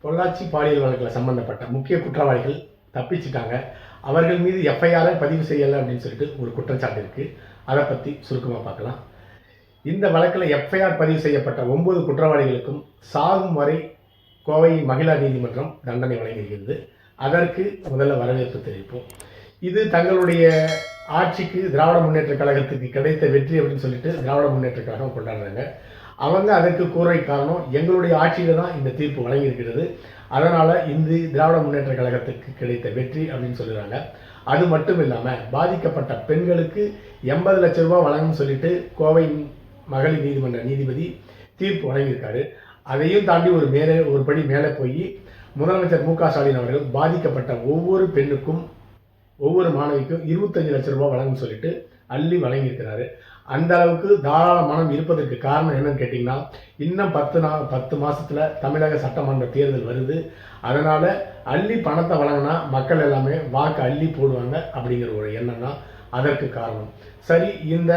பொள்ளாச்சி பாலியல் வழக்கில் சம்பந்தப்பட்ட முக்கிய குற்றவாளிகள் தப்பிச்சிட்டாங்க. அவர்கள் மீது எஃப்ஐஆரை பதிவு செய்யலை அப்படின்னு சொல்லிட்டு ஒரு குற்றச்சாட்டு இருக்குது. அதை பற்றி சுருக்கமாக பார்க்கலாம். இந்த வழக்கில் எஃப்ஐஆர் பதிவு செய்யப்பட்ட 9 குற்றவாளிகளுக்கும் சாகும் வரை கோவை மகிழா நீதிமன்றம் தண்டனை வழங்கியிருக்கிறது. அதற்கு முதல்ல வரவேற்பு தெரிவிப்போம். இது தங்களுடைய ஆட்சிக்கு திராவிட முன்னேற்ற கழகத்துக்கு கிடைத்த வெற்றி அப்படின்னு சொல்லிட்டு திராவிட முன்னேற்ற கழகம் கொண்டாடுறாங்க. அவங்க அதற்கு கூரை காரணம் எங்களுடைய ஆட்சியில் தான் இந்த தீர்ப்பு வழங்கியிருக்கிறது, அதனால் இந்த திராவிட முன்னேற்ற கழகத்துக்கு கிடைத்த வெற்றி அப்படின்னு சொல்லுறாங்க. அது மட்டும் இல்லாமல் பாதிக்கப்பட்ட பெண்களுக்கு 80 லட்சம் ரூபாய் வழங்குன்னு சொல்லிட்டு கோவை மகளிர் நீதிமன்ற நீதிபதி தீர்ப்பு வழங்கியிருக்காரு. அதையும் தாண்டி ஒரு படி மேலே போய் முதலமைச்சர் மு க ஸ்டாலின் அவர்கள் பாதிக்கப்பட்ட ஒவ்வொரு பெண்ணுக்கும் ஒவ்வொரு மாணவிக்கும் 25 லட்சம் ரூபாய் வழங்குன்னு சொல்லிட்டு அள்ளி வழங்கியிருக்கிறாரு. அந்த அளவுக்கு தாராள மனம் இருப்பதற்கு காரணம் என்னன்னு கேட்டிங்கன்னா, இன்னும் 10 மாதத்தில் தமிழக சட்டமன்ற தேர்தல் வருது. அதனால் அள்ளி பணத்தை வழங்கினா மக்கள் எல்லாமே வாக்கு அள்ளி போடுவாங்க அப்படிங்கிற ஒரு எண்ணம் தான் அதற்கு காரணம். சரி, இந்த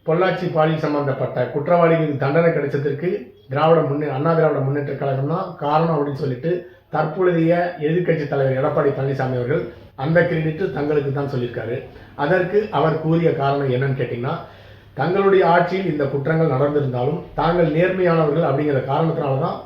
பொள்ளாச்சி பாலியல் சம்பந்தப்பட்ட குற்றவாளிகளுக்கு தண்டனை கிடைச்சதற்கு அண்ணா திராவிட முன்னேற்ற கழகம் தான் காரணம் அப்படின்னு சொல்லிட்டு தற்பொழுதைய எதிர்க்கட்சி தலைவர் எடப்பாடி பழனிசாமி அவர்கள் அந்த கிரெடிட் தங்களுக்கு தான் சொல்லியிருக்காரு. அதற்கு அவர் கூறிய காரணம் என்னன்னு கேட்டிங்கன்னா, தங்களுடைய ஆட்சியில் இந்த குற்றங்கள் நடந்திருந்தாலும் தாங்கள் நேர்மையானவர்கள் அப்படிங்கிற காரணத்தினால தான்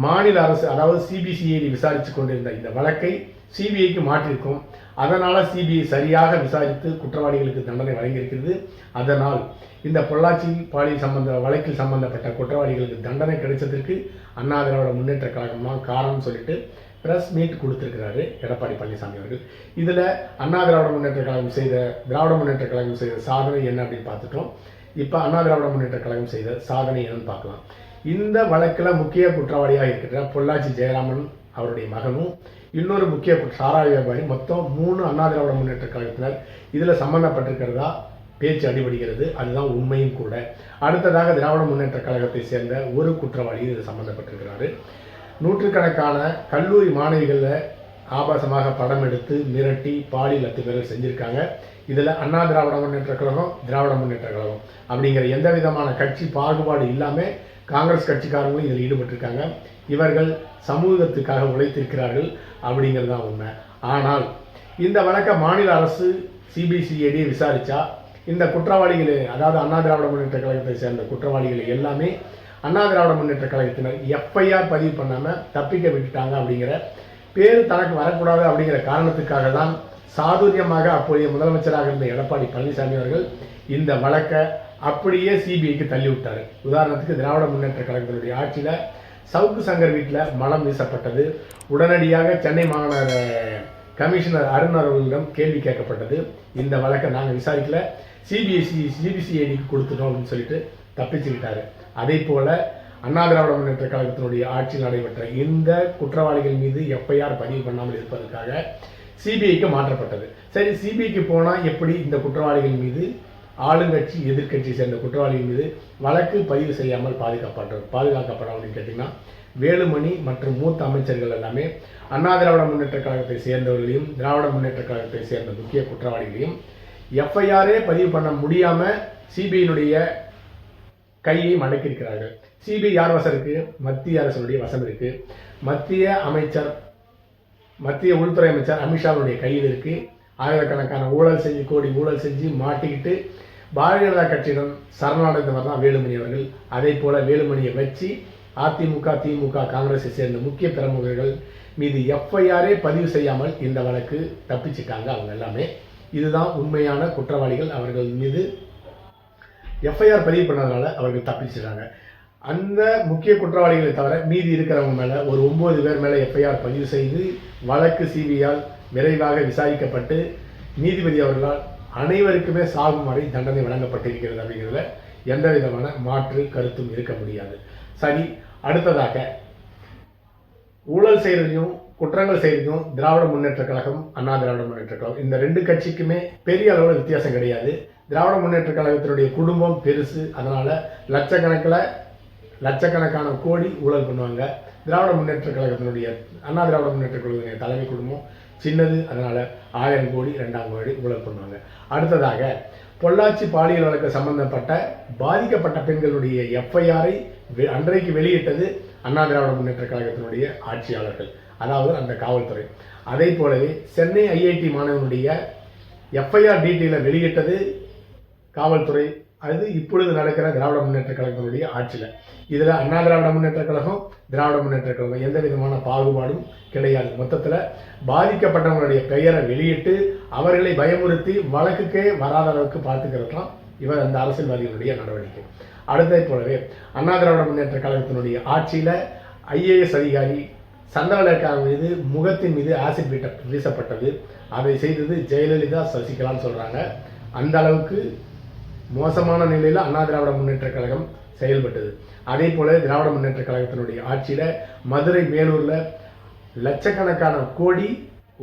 மாநில அரசு, அதாவது சிபிசிஐடி விசாரித்து கொண்டிருந்த இந்த வழக்கை சிபிஐக்கு மாற்றிருக்கும். அதனால் சிபிஐ சரியாக விசாரித்து குற்றவாளிகளுக்கு தண்டனை வழங்கியிருக்கிறது. அதனால் இந்த பொள்ளாச்சி பாலியல் வழக்கில் சம்பந்தப்பட்ட குற்றவாளிகளுக்கு தண்டனை கிடைச்சதற்கு அண்ணா திராவிட முன்னேற்ற கழகம் தான் காரணம்னு சொல்லிட்டு ப்ரெஸ் மீட் கொடுத்துருக்கிறாரு எடப்பாடி பழனிசாமி அவர்கள். இதில் திராவிட முன்னேற்ற கழகம் செய்த சாதனை என்ன அப்படின்னு பார்த்துட்டோம். இப்போ அண்ணா திராவிட முன்னேற்ற கழகம் செய்த சாதனை என்னன்னு பார்க்கலாம். இந்த வழக்கில் முக்கிய குற்றவாளியாக இருக்கிற பொள்ளாச்சி ஜெயராமன் அவருடைய மகனும் இன்னொரு முக்கிய சாராய வியாபாரி, மொத்தம் 3 அண்ணா திராவிட முன்னேற்ற கழகத்தினர் இதில் சம்பந்தப்பட்டிருக்கிறதா பேச்சு அடிபடுகிறது. அதுதான் உண்மையும் கூட. அடுத்ததாக திராவிட முன்னேற்ற கழகத்தை சேர்ந்த ஒரு குற்றவாளி இதில் சம்பந்தப்பட்டிருக்கிறாரு. நூற்றுக்கணக்கான கல்லூரி மாணவிகளில் ஆபாசமாக படம் எடுத்து மிரட்டி பாலியல் அத்துமீறல் செஞ்சுருக்காங்க. இதில் அண்ணா திராவிட முன்னேற்ற கழகம், திராவிட முன்னேற்ற கழகம் அப்படிங்கிற எந்த விதமான கட்சி பாகுபாடு இல்லாமல் காங்கிரஸ் கட்சிக்காரங்களும் இதில் ஈடுபட்டிருக்காங்க. இவர்கள் சமூகத்துக்காக உழைத்திருக்கிறார்கள் அப்படிங்கிறது தான் உண்மை. ஆனால் இந்த வழக்கை மாநில அரசு சிபிசிஐடி விசாரித்தா இந்த குற்றவாளிகள், அதாவது அண்ணா திராவிட முன்னேற்ற கழகத்தை சேர்ந்த குற்றவாளிகள் எல்லாமே அண்ணா திராவிட முன்னேற்ற கழகத்தினர் எஃப்ஐஆர் பதிவு பண்ணாமல் தப்பிக்க விட்டுட்டாங்க அப்படிங்கிற பேர் தனக்கு வரக்கூடாது அப்படிங்கிற காரணத்துக்காக தான் சாதுரியமாக அப்போதைய முதலமைச்சராக இருந்த எடப்பாடி பழனிசாமி அவர்கள் இந்த வழக்கை அப்படியே சிபிஐக்கு தள்ளி விட்டார். உதாரணத்துக்கு திராவிட முன்னேற்ற கழகத்தினுடைய ஆட்சியில் சவுக்கு சங்கர் வீட்டில் மலம் வீசப்பட்டது. உடனடியாக சென்னை மாநகர கமிஷனர் அருண் அவர்களிடம் கேள்வி கேட்கப்பட்டது. இந்த வழக்கை நாங்கள் விசாரிக்கல, சிபிசிஐடிக்கு கொடுத்துட்டோம் அப்படின்னு சொல்லிட்டு தப்பிச்சுக்கிட்டாரு. அதே போல அண்ணா திராவிட முன்னேற்ற கழகத்தினுடைய ஆட்சியில் நடைபெற்ற இந்த குற்றவாளிகள் மீது எஃப்ஐஆர் பதிவு பண்ணாமல் இருப்பதற்காக சிபிஐக்கு மாற்றப்பட்டது. சரி, சிபிஐக்கு போனால் எப்படி இந்த குற்றவாளிகள் மீது ஆளுங்கட்சி எதிர்கட்சி சேர்ந்த குற்றவாளிகள் மீது வழக்கு பதிவு செய்யாமல் பாதுகாக்கப்படும் அப்படின்னு கேட்டிங்கன்னா, வேலுமணி மற்றும் மூத்த அமைச்சர்கள் எல்லாமே அண்ணா திராவிட முன்னேற்ற கழகத்தை சேர்ந்தவர்களையும் திராவிட முன்னேற்ற கழகத்தை சேர்ந்த முக்கிய குற்றவாளிகளையும் எஃப்ஐஆரே பதிவு பண்ண முடியாமல் சிபிஐனுடைய கையை மடக்கியிருக்கிறார்கள். சிபிஐ யார் வசம் இருக்கு? மத்திய அரசுடைய வசம் இருக்கு. மத்திய உள்துறை அமைச்சர் அமித்ஷாவுடைய கையில் இருக்கு. ஆயிரக்கணக்கான கோடி ஊழல் செஞ்சு மாட்டிக்கிட்டு பாரதிய ஜனதா கட்சியிடம் சரணடைந்தவர் தான் வேலுமணி அவர்கள். அதே போல வேலுமணியை வச்சு அதிமுக, திமுக, காங்கிரஸை சேர்ந்த முக்கிய பிரமுகர்கள் மீது எஃப்ஐஆரே பதிவு செய்யாமல் இந்த வழக்கு தப்பிச்சிட்டாங்க அவங்க எல்லாமே. இதுதான் உண்மையான குற்றவாளிகள். அவர்கள் மீது எஃப்ஐஆர் பதிவு பண்ணதுனால அவர்கள் தப்பிச்சிட்டாங்க. அந்த முக்கிய குற்றவாளிகளை தவிர மீதி இருக்கிறவங்க மேலே ஒரு 9 பேர் மேலே எஃப்ஐஆர் பதிவு செய்து வழக்கு சிபிஐயால் விரைவாக விசாரிக்கப்பட்டு நீதிபதி அவர்களால் அனைவருக்குமே சாகும் வரை தண்டனை வழங்கப்பட்டிருக்கிறது அப்படிங்கிறதுல எந்த விதமான மாற்று கருத்தும் இருக்க முடியாது. சரி, அடுத்ததாக ஊழல் செய்கிறதையும் குற்றங்கள் செய்கிறதையும் திராவிட முன்னேற்ற கழகம், அண்ணா திராவிட முன்னேற்ற கழகம் இந்த 2 கட்சிக்குமே பெரிய அளவில் வித்தியாசம் கிடையாது. திராவிட முன்னேற்ற கழகத்தினுடைய குடும்பம் பெருசு, அதனால் லட்சக்கணக்கான கோடி ஊழல் பண்ணுவாங்க. திராவிட முன்னேற்ற கழகத்தினுடைய அண்ணா திராவிட முன்னேற்ற கழகத்தினுடைய தலைமை குடும்பம் சின்னது, அதனால் 1000 கோடி 2000 கோடி ஊழல் பண்ணுவாங்க. அடுத்ததாக பொள்ளாச்சி பாலியல் வழக்கு சம்பந்தப்பட்ட பாதிக்கப்பட்ட பெண்களுடைய எஃப்ஐஆரை அன்றைக்கு வெளியிட்டது அண்ணா திராவிட முன்னேற்ற கழகத்தினுடைய ஆட்சியாளர்கள், அதாவது அந்த காவல்துறை. அதே போலவே சென்னை ஐஐடி மாணவனுடைய எஃப்ஐஆர் டீட்டெயிலை வெளியிட்டது காவல்துறை. அது இப்பொழுது நடக்கிற திராவிட முன்னேற்ற கழகத்தினுடைய ஆட்சியில். இதில் அண்ணா திராவிட முன்னேற்ற கழகம், திராவிட முன்னேற்ற கழகம் எந்த விதமான பாகுபாடும் கிடையாது. மொத்தத்தில் பாதிக்கப்பட்டவங்களுடைய பெயரை வெளியிட்டு அவர்களை பயமுறுத்தி வழக்குக்கே வராத அளவுக்கு பார்த்துக்கிறது தான் இவர் அந்த அரசியல்வாதிகளுடைய நடவடிக்கை. அடுத்ததை போலவே அண்ணா திராவிட முன்னேற்ற கழகத்தினுடைய ஆட்சியில் ஐஏஎஸ் அதிகாரி சந்திரலேகா மீது முகத்தின் மீது ஆசிட் வீசப்பட்டது. அதை செய்தது ஜெயலலிதா, சசிகலான்னு சொல்கிறாங்க. அந்த அளவுக்கு மோசமான நிலையில் அண்ணா திராவிட முன்னேற்ற கழகம் செயல்பட்டது. அதே போல திராவிட முன்னேற்ற கழகத்தினுடைய ஆட்சியில் மதுரை மேலூரில் லட்சக்கணக்கான கோடி,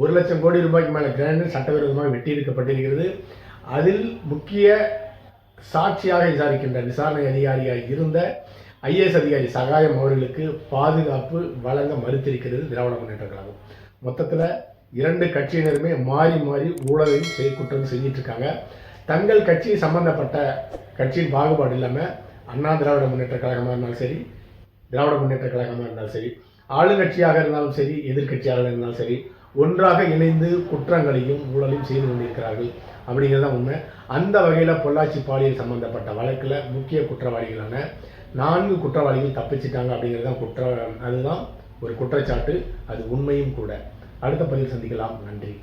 1 லட்சம் கோடி ரூபாய்க்கு மேலே கிராண்டு சட்டவிரோதமாக வெட்டியிருக்கப்பட்டிருக்கிறது. அதில் முக்கிய சாட்சியாக விசாரிக்கின்ற விசாரணை அதிகாரியாக இருந்த ஐஏஎஸ் அதிகாரி சகாயம் அவர்களுக்கு பாதுகாப்பு வழங்க மறுத்திருக்கிறது திராவிட முன்னேற்ற கழகம். மொத்தத்தில் 2 கட்சியினருமே மாறி மாறி ஊழலையும் குற்றம் செஞ்சிட்டு இருக்காங்க. தங்கள் கட்சி சம்பந்தப்பட்ட கட்சியின் பாகுபாடு இல்லாமல் அண்ணா திராவிட முன்னேற்ற கழகமாக இருந்தாலும் சரி, திராவிட முன்னேற்ற கழகமாக இருந்தாலும் சரி, ஆளுங்கட்சியாக இருந்தாலும் சரி, எதிர்கட்சியாக இருந்தாலும் சரி, ஒன்றாக இணைந்து குற்றங்களையும் ஊழலையும் செய்து கொண்டிருக்கிறார்கள் அப்படிங்கிறது தான் உண்மை. அந்த வகையில் பொள்ளாச்சி பாலியல் சம்பந்தப்பட்ட வழக்கில் முக்கிய குற்றவாளிகளான 4 குற்றவாளிகள் தப்பிச்சிட்டாங்க அப்படிங்கிறது தான் அதுதான் ஒரு குற்றச்சாட்டு. அது உண்மையும் கூட. அடுத்த பதிவில் சந்திக்கலாம். நன்றி.